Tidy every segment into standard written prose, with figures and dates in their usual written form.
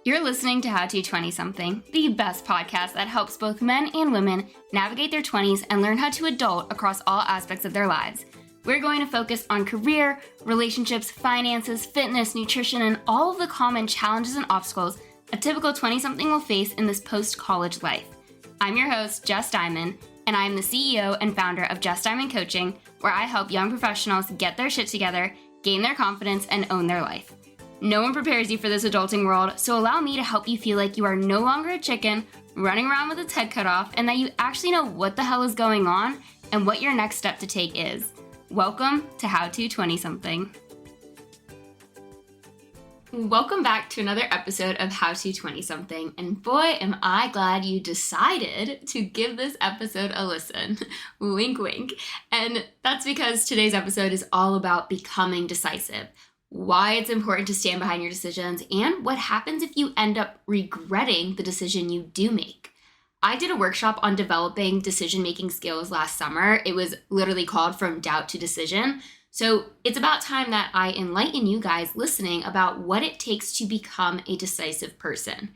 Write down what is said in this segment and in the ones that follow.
You're listening to How to 20-something, the best podcast that helps both men and women navigate their 20s and learn how to adult across all aspects of their lives. We're going to focus on career, relationships, finances, fitness, nutrition, and all of the common challenges and obstacles a typical 20-something will face in this post-college life. I'm your host, Jess Diamond, and I am the CEO and founder of Jess Diamond Coaching, where I help young professionals get their shit together, gain their confidence, and own their life. No one prepares you for this adulting world, so allow me to help you feel like you are no longer a chicken running around with its head cut off, and that you actually know what the hell is going on and what your next step to take is. Welcome to How to 20-something. Welcome back to another episode of How to 20-something, and boy, am I glad you decided to give this episode a listen. Wink, wink. And that's because today's episode is all about becoming decisive, why it's important to stand behind your decisions, and what happens if you end up regretting the decision you do make. I did a workshop on developing decision-making skills last summer. It was literally called From Doubt to Decision. So it's about time that I enlighten you guys listening about what it takes to become a decisive person.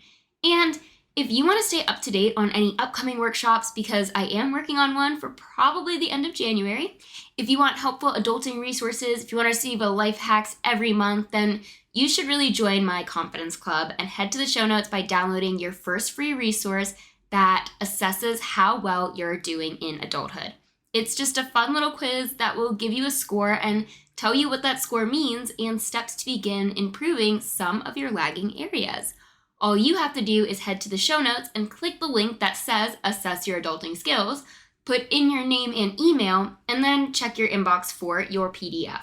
And if you want to stay up to date on any upcoming workshops, because I am working on one for probably the end of January, if you want helpful adulting resources, if you want to receive a life hacks every month, then you should really join my Confidence Club and head to the show notes by downloading your first free resource that assesses how well you're doing in adulthood. It's just a fun little quiz that will give you a score and tell you what that score means and steps to begin improving some of your lagging areas. All you have to do is head to the show notes and click the link that says Assess Your Adulting Skills, put in your name and email, and then check your inbox for your PDF.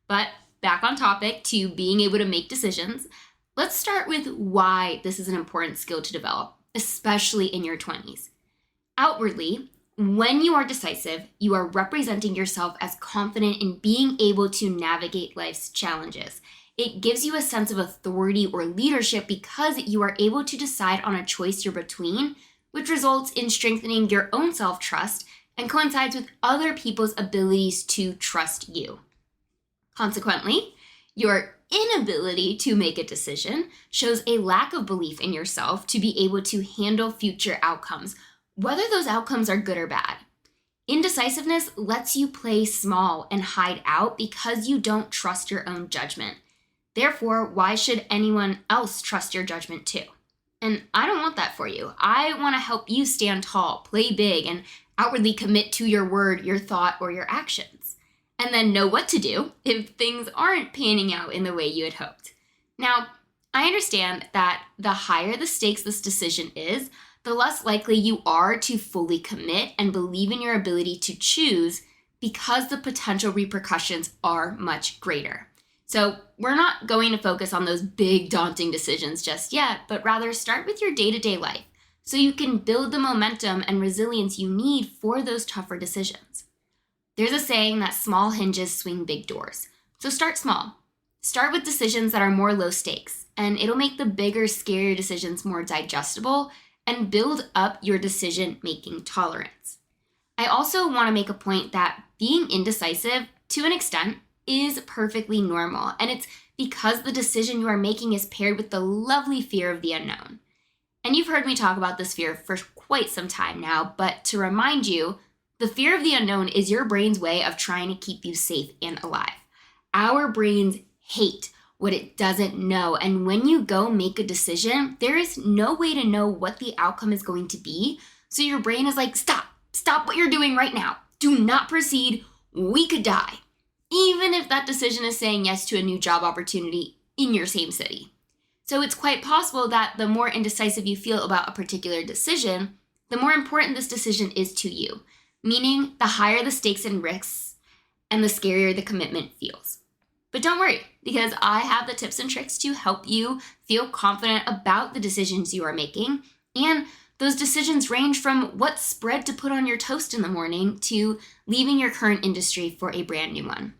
But back on topic to being able to make decisions, let's start with why this is an important skill to develop, especially in your 20s. Outwardly, when you are decisive, you are representing yourself as confident in being able to navigate life's challenges. It gives you a sense of authority or leadership because you are able to decide on a choice you're between, which results in strengthening your own self-trust and coincides with other people's abilities to trust you. Consequently, your inability to make a decision shows a lack of belief in yourself to be able to handle future outcomes, whether those outcomes are good or bad. Indecisiveness lets you play small and hide out because you don't trust your own judgment. Therefore, why should anyone else trust your judgment too? And I don't want that for you. I want to help you stand tall, play big, and outwardly commit to your word, your thought, or your actions. And then know what to do if things aren't panning out in the way you had hoped. Now, I understand that the higher the stakes this decision is, the less likely you are to fully commit and believe in your ability to choose because the potential repercussions are much greater. So we're not going to focus on those big, daunting decisions just yet, but rather start with your day-to-day life so you can build the momentum and resilience you need for those tougher decisions. There's a saying that small hinges swing big doors. So start small. Start with decisions that are more low stakes, and it'll make the bigger, scarier decisions more digestible and build up your decision-making tolerance. I also want to make a point that being indecisive, to an extent, is perfectly normal, and it's because the decision you are making is paired with the lovely fear of the unknown. And you've heard me talk about this fear for quite some time now, but to remind you, the fear of the unknown is your brain's way of trying to keep you safe and alive. Our brains hate what it doesn't know, and when you go make a decision, there is no way to know what the outcome is going to be, so your brain is like, stop what you're doing right now. Do not proceed, we could die. Even if that decision is saying yes to a new job opportunity in your same city. So it's quite possible that the more indecisive you feel about a particular decision, the more important this decision is to you, meaning the higher the stakes and risks and the scarier the commitment feels. But don't worry, because I have the tips and tricks to help you feel confident about the decisions you are making. And those decisions range from what spread to put on your toast in the morning to leaving your current industry for a brand new one.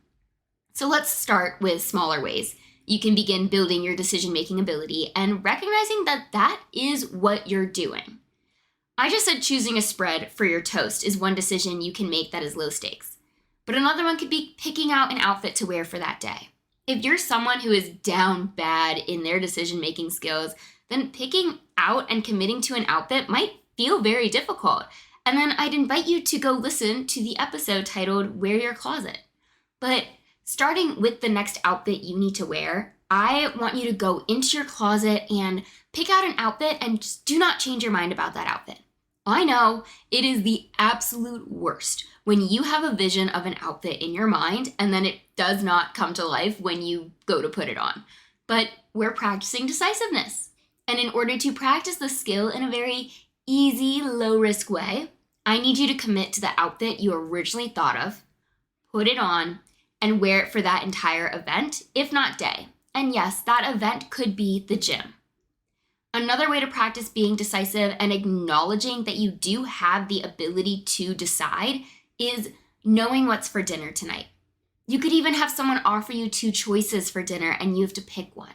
So let's start with smaller ways you can begin building your decision-making ability and recognizing that that is what you're doing. I just said choosing a spread for your toast is one decision you can make that is low stakes. But another one could be picking out an outfit to wear for that day. If you're someone who is down bad in their decision-making skills, then picking out and committing to an outfit might feel very difficult. And then I'd invite you to go listen to the episode titled Wear Your Closet. But starting with the next outfit you need to wear, I want you to go into your closet and pick out an outfit and just do not change your mind about that outfit. I know it is the absolute worst when you have a vision of an outfit in your mind and then it does not come to life when you go to put it on. But we're practicing decisiveness. And in order to practice the skill in a very easy, low-risk way, I need you to commit to the outfit you originally thought of, put it on, and wear it for that entire event, if not day. And yes, that event could be the gym. Another way to practice being decisive and acknowledging that you do have the ability to decide is knowing what's for dinner tonight. You could even have someone offer you 2 choices for dinner and you have to pick one.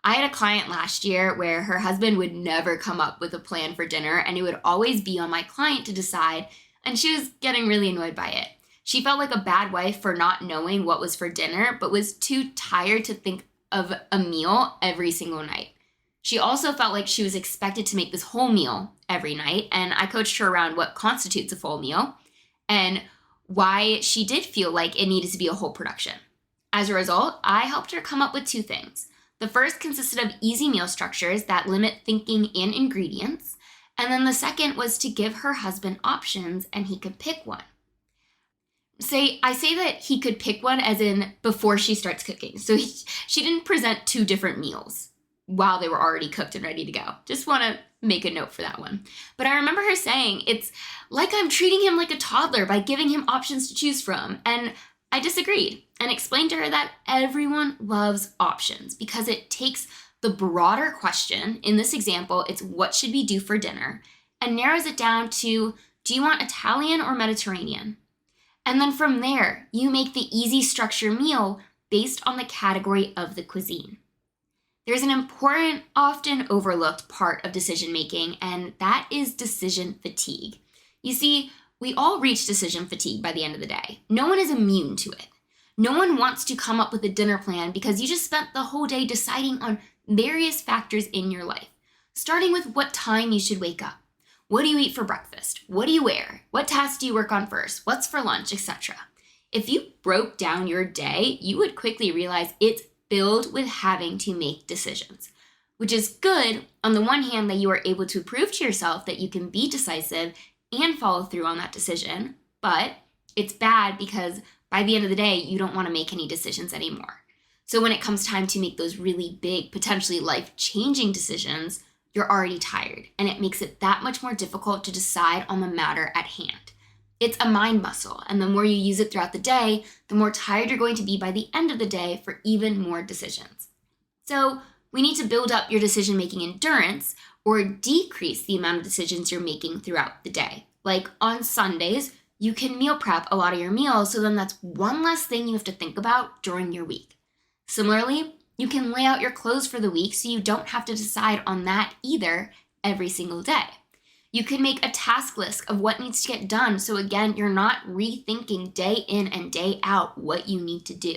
I had a client last year where her husband would never come up with a plan for dinner and it would always be on my client to decide, and she was getting really annoyed by it. She felt like a bad wife for not knowing what was for dinner, but was too tired to think of a meal every single night. She also felt like she was expected to make this whole meal every night, and I coached her around what constitutes a full meal and why she did feel like it needed to be a whole production. As a result, I helped her come up with 2 things. The first consisted of easy meal structures that limit thinking in ingredients, and then the second was to give her husband options and he could pick one. I say that he could pick one as in before she starts cooking. So she didn't present 2 different meals while they were already cooked and ready to go. Just want to make a note for that one. But I remember her saying, it's like I'm treating him like a toddler by giving him options to choose from. And I disagreed and explained to her that everyone loves options because it takes the broader question. In this example, it's what should we do for dinner, and narrows it down to, do you want Italian or Mediterranean? And then from there, you make the easy structure meal based on the category of the cuisine. There's an important, often overlooked part of decision making, and that is decision fatigue. You see, we all reach decision fatigue by the end of the day. No one is immune to it. No one wants to come up with a dinner plan because you just spent the whole day deciding on various factors in your life, starting with what time you should wake up. What do you eat for breakfast? What do you wear? What tasks do you work on first? What's for lunch, etc.? If you broke down your day, you would quickly realize it's filled with having to make decisions, which is good on the one hand that you are able to prove to yourself that you can be decisive and follow through on that decision, but it's bad because by the end of the day, you don't want to make any decisions anymore. So when it comes time to make those really big, potentially life-changing decisions, you're already tired, and it makes it that much more difficult to decide on the matter at hand. It's a mind muscle, and the more you use it throughout the day, the more tired you're going to be by the end of the day for even more decisions. So we need to build up your decision-making endurance or decrease the amount of decisions you're making throughout the day. Like on Sundays, you can meal prep a lot of your meals, so then that's one less thing you have to think about during your week. Similarly, you can lay out your clothes for the week so you don't have to decide on that either every single day. You can make a task list of what needs to get done, so again, you're not rethinking day in and day out what you need to do.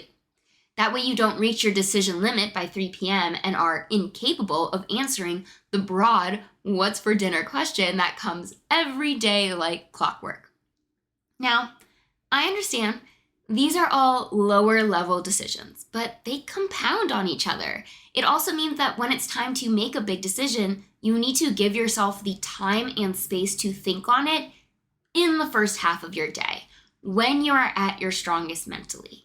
That way you don't reach your decision limit by 3 p.m. and are incapable of answering the broad what's for dinner question that comes every day like clockwork. Now, I understand these are all lower level decisions, but they compound on each other. It also means that when it's time to make a big decision, you need to give yourself the time and space to think on it in the first half of your day, when you are at your strongest mentally.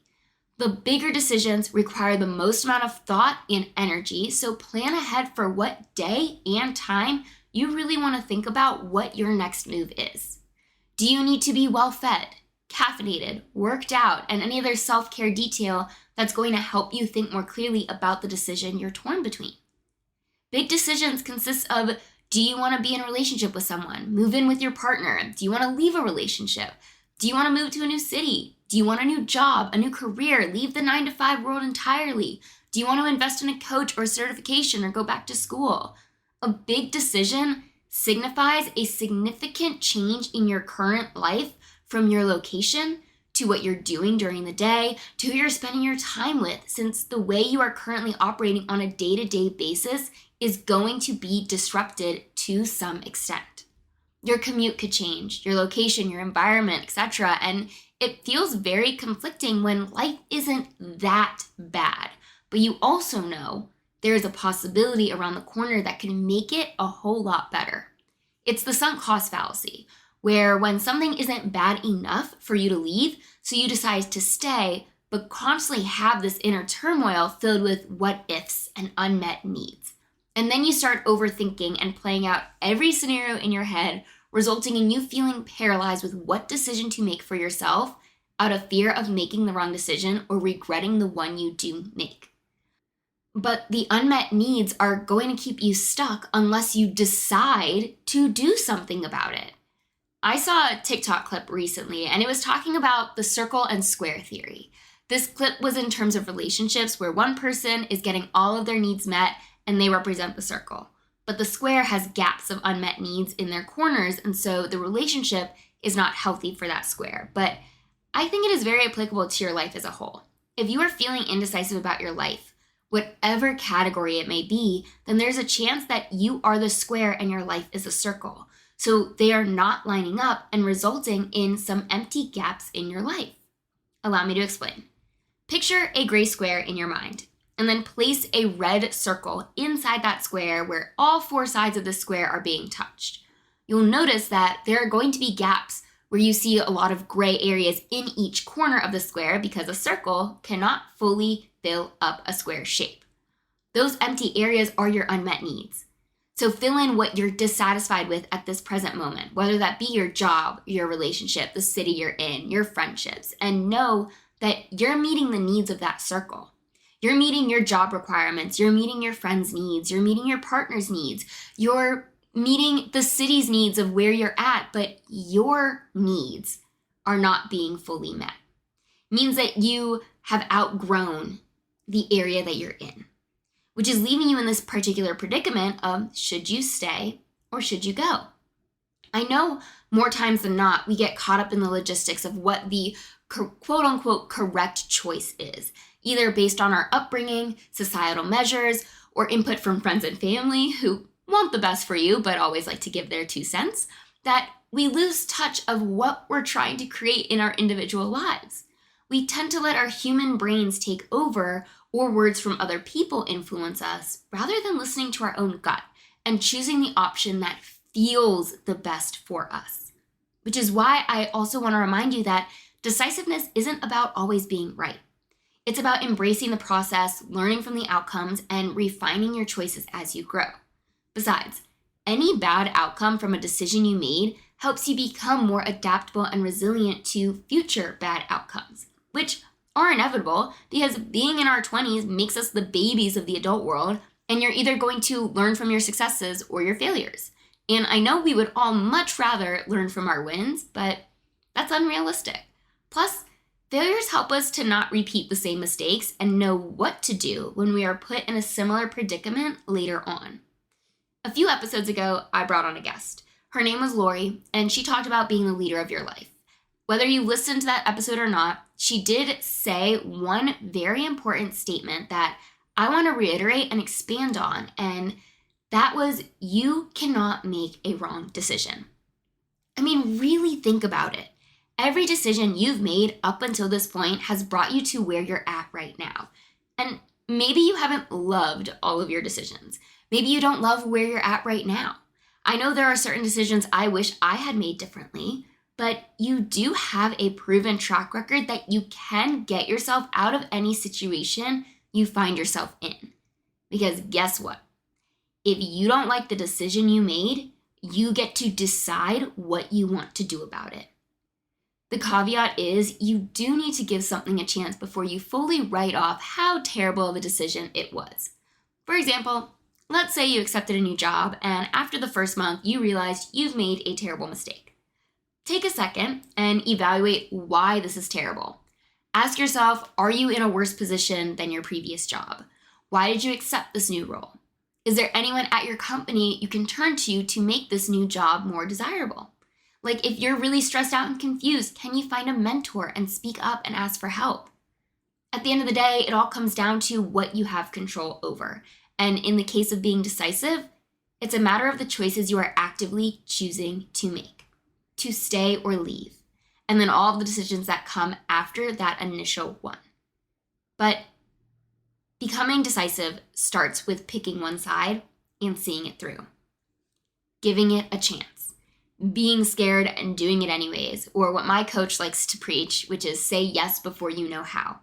The bigger decisions require the most amount of thought and energy, so plan ahead for what day and time you really want to think about what your next move is. Do you need to be well fed, caffeinated, worked out, and any other self-care detail that's going to help you think more clearly about the decision you're torn between? Big decisions consist of, do you want to be in a relationship with someone? Move in with your partner? Do you want to leave a relationship? Do you want to move to a new city? Do you want a new job, a new career, leave the 9-to-5 world entirely? Do you want to invest in a coach or certification or go back to school? A big decision signifies a significant change in your current life from your location to what you're doing during the day, to who you're spending your time with, since the way you are currently operating on a day-to-day basis is going to be disrupted to some extent. Your commute could change, your location, your environment, etc., and it feels very conflicting when life isn't that bad. But you also know there's a possibility around the corner that can make it a whole lot better. It's the sunk cost fallacy, where when something isn't bad enough for you to leave, so you decide to stay, but constantly have this inner turmoil filled with what ifs and unmet needs. And then you start overthinking and playing out every scenario in your head, resulting in you feeling paralyzed with what decision to make for yourself out of fear of making the wrong decision or regretting the one you do make. But the unmet needs are going to keep you stuck unless you decide to do something about it. I saw a TikTok clip recently, and it was talking about the circle and square theory. This clip was in terms of relationships where one person is getting all of their needs met and they represent the circle. But the square has gaps of unmet needs in their corners, and so the relationship is not healthy for that square. But I think it is very applicable to your life as a whole. If you are feeling indecisive about your life, whatever category it may be, then there's a chance that you are the square and your life is a circle. So they are not lining up and resulting in some empty gaps in your life. Allow me to explain. Picture a gray square in your mind, and then place a red circle inside that square where all four sides of the square are being touched. You'll notice that there are going to be gaps where you see a lot of gray areas in each corner of the square because a circle cannot fully fill up a square shape. Those empty areas are your unmet needs. So fill in what you're dissatisfied with at this present moment, whether that be your job, your relationship, the city you're in, your friendships, and know that you're meeting the needs of that circle. You're meeting your job requirements, you're meeting your friends' needs, you're meeting your partner's needs, you're meeting the city's needs of where you're at, but your needs are not being fully met. It means that you have outgrown the area that you're in, which is leaving you in this particular predicament of should you stay or should you go? I know more times than not, we get caught up in the logistics of what the quote unquote correct choice is, either based on our upbringing, societal measures, or input from friends and family who want the best for you, but always like to give their 2 cents, that we lose touch of what we're trying to create in our individual lives. We tend to let our human brains take over or words from other people influence us rather than listening to our own gut and choosing the option that feels the best for us. Which is why I also want to remind you that decisiveness isn't about always being right. It's about embracing the process, learning from the outcomes, and refining your choices as you grow. Besides, any bad outcome from a decision you made helps you become more adaptable and resilient to future bad outcomes, which are inevitable because being in our 20s makes us the babies of the adult world, and you're either going to learn from your successes or your failures. And I know we would all much rather learn from our wins, but that's unrealistic. Plus, failures help us to not repeat the same mistakes and know what to do when we are put in a similar predicament later on. A few episodes ago, I brought on a guest. Her name was Lori, and she talked about being the leader of your life. Whether you listened to that episode or not, she did say one very important statement that I want to reiterate and expand on, and that was you cannot make a wrong decision. I mean, really think about it. Every decision you've made up until this point has brought you to where you're at right now. And maybe you haven't loved all of your decisions. Maybe you don't love where you're at right now. I know there are certain decisions I wish I had made differently, but you do have a proven track record that you can get yourself out of any situation you find yourself in. Because guess what? If you don't like the decision you made, you get to decide what you want to do about it. The caveat is you do need to give something a chance before you fully write off how terrible of a decision it was. For example, let's say you accepted a new job and after the first month you realized you've made a terrible mistake. Take a second and evaluate why this is terrible. Ask yourself, are you in a worse position than your previous job? Why did you accept this new role? Is there anyone at your company you can turn to make this new job more desirable? Like if you're really stressed out and confused, can you find a mentor and speak up and ask for help? At the end of the day, it all comes down to what you have control over. And in the case of being decisive, it's a matter of the choices you are actively choosing to make, to stay or leave, and then all of the decisions that come after that initial one. But becoming decisive starts with picking one side and seeing it through, giving it a chance, being scared and doing it anyways, or what my coach likes to preach, which is say yes before you know how.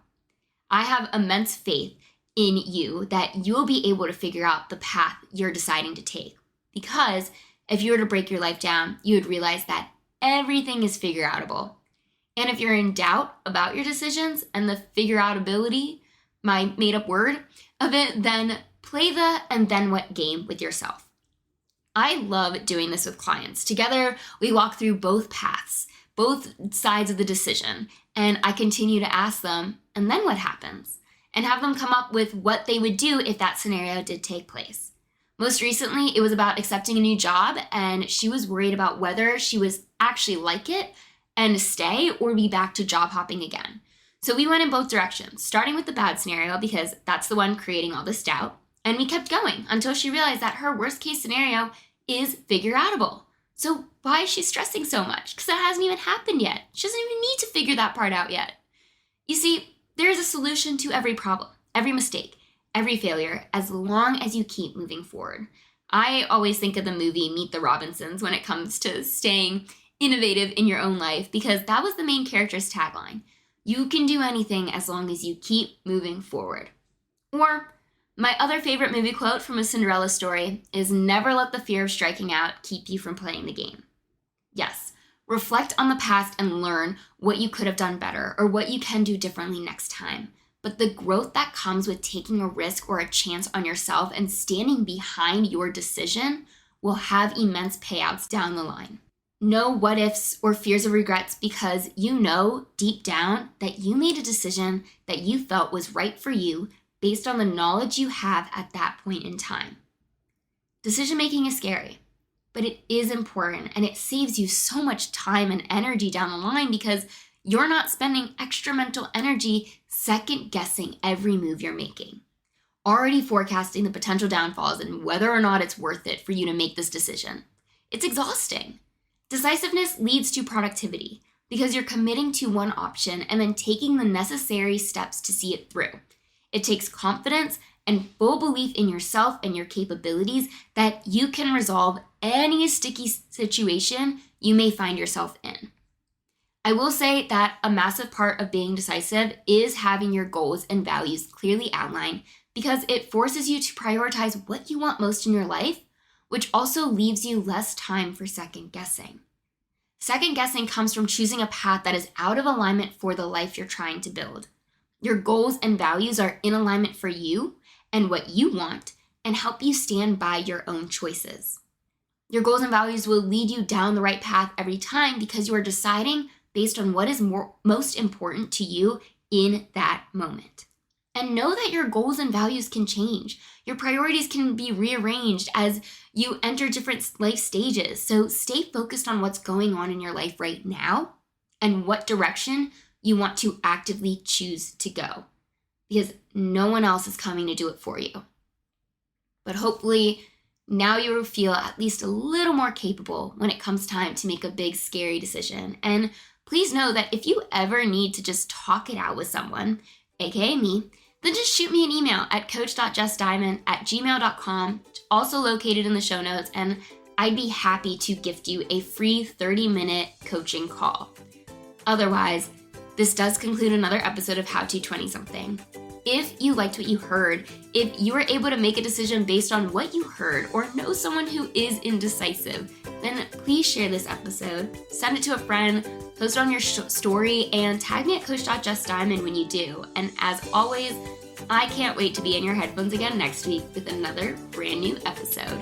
I have immense faith in you that you'll be able to figure out the path you're deciding to take. Because if you were to break your life down, you would realize that everything is figure outable. And if you're in doubt about your decisions and the figure outability, my made up word of it, then play the and then what game with yourself. I love doing this with clients. Together, we walk through both paths, both sides of the decision, and I continue to ask them, and then what happens? And have them come up with what they would do if that scenario did take place. Most recently, it was about accepting a new job, and she was worried about whether she was actually like it and stay or be back to job hopping again. So we went in both directions, starting with the bad scenario because that's the one creating all this doubt. And we kept going until she realized that her worst case scenario is figure outable. So why is she stressing so much? Because it hasn't even happened yet. She doesn't even need to figure that part out yet. You see, there is a solution to every problem, every mistake, every failure, as long as you keep moving forward. I always think of the movie Meet the Robinsons when it comes to staying innovative in your own life, because that was the main character's tagline. You can do anything as long as you keep moving forward. Or my other favorite movie quote from A Cinderella Story is never let the fear of striking out keep you from playing the game. Yes, reflect on the past and learn what you could have done better or what you can do differently next time. But the growth that comes with taking a risk or a chance on yourself and standing behind your decision will have immense payouts down the line. No what ifs or fears of regrets, because you know deep down that you made a decision that you felt was right for you based on the knowledge you have at that point in time. Decision making is scary, but it is important, and it saves you so much time and energy down the line because you're not spending extra mental energy second guessing every move you're making, already forecasting the potential downfalls and whether or not it's worth it for you to make this decision. It's exhausting. Decisiveness leads to productivity because you're committing to one option and then taking the necessary steps to see it through. It takes confidence and full belief in yourself and your capabilities that you can resolve any sticky situation you may find yourself in. I will say that a massive part of being decisive is having your goals and values clearly outlined, because it forces you to prioritize what you want most in your life, which also leaves you less time for second guessing. Second guessing comes from choosing a path that is out of alignment for the life you're trying to build. Your goals and values are in alignment for you and what you want, and help you stand by your own choices. Your goals and values will lead you down the right path every time because you are deciding based on what is most important to you in that moment. And know that your goals and values can change. Your priorities can be rearranged as you enter different life stages. So stay focused on what's going on in your life right now and what direction you want to actively choose to go, because no one else is coming to do it for you. But hopefully now you will feel at least a little more capable when it comes time to make a big, scary decision. And please know that if you ever need to just talk it out with someone, aka me, then just shoot me an email at coach.jessdiamond@gmail.com, also located in the show notes, and I'd be happy to gift you a free 30-minute coaching call. Otherwise, this does conclude another episode of How to 20-something. If you liked what you heard, if you were able to make a decision based on what you heard or know someone who is indecisive, then please share this episode, send it to a friend, post it on your story, and tag me at coach.jessdiamond when you do. And as always, I can't wait to be in your headphones again next week with another brand new episode.